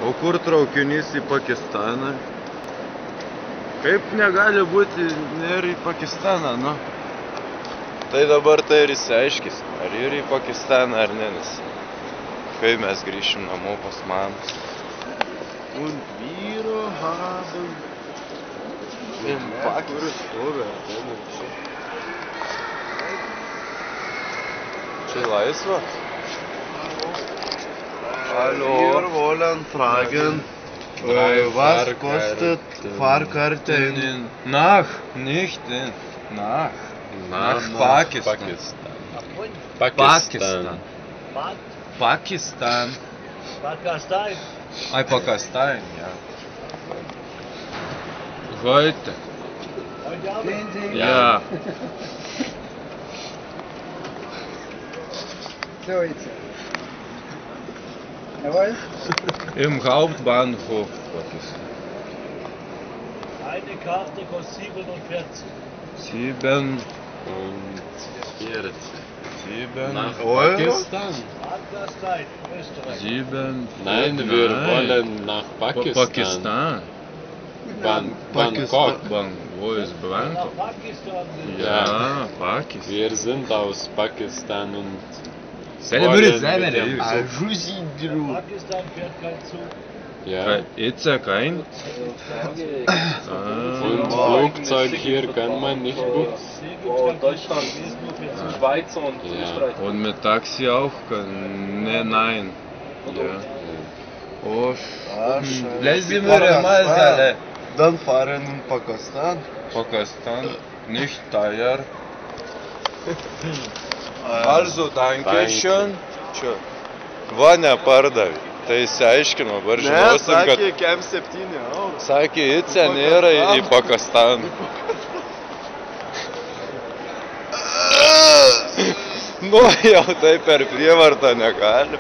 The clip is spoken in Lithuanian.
O kur traukinys į Pakistaną? Kaip negali būti ir į Pakistaną, nu? Tai dabar tai ir išsiaiškis, ar ir į Pakistaną, ar ne, nes kai mes grįšim namo pas mamas. Und vyro haben im Pakistan. Čia laisva? Hallo. Wir wollen fragen, was kostet Fahrkarte in... Nach Pakistan. Pakistan. Pakistan. Ai, Pakistan, ja. Heute. Ja. So jetzt. Jawohl. Im Hauptbahnhof Pakistan. Eine Karte kostet 47. 7 Nach Euro? Pakistan? Adlerstein, Österreich. 7. Nein, wir wollen nach Pakistan. Pakistan. Bangkok. Wo ist Bangkok? Nach Pakistan. Ja, Pakistan. Wir sind aus Pakistan und Pakistan Pakistan fährt kein Zug. ja. Jetzt kein? Und Flugzeug hier kann man nicht buchen. Deutschland ist nur für Zug. Schweiz und Ja. Österreich. Und mit Taxi auch? Ne, nein. Ja. Oh, Lezim mal. Dann fahren in Pakistan. Pakistan, nicht teuer. Also, danke schön. Čia. Va, nepardavė. Tai išsiaiškino, dabar žinosim, kad... Sakė, kem 7 eurų. Sakė, Ice nėra į Pakistaną. Nu, jau tai per prievartą negali.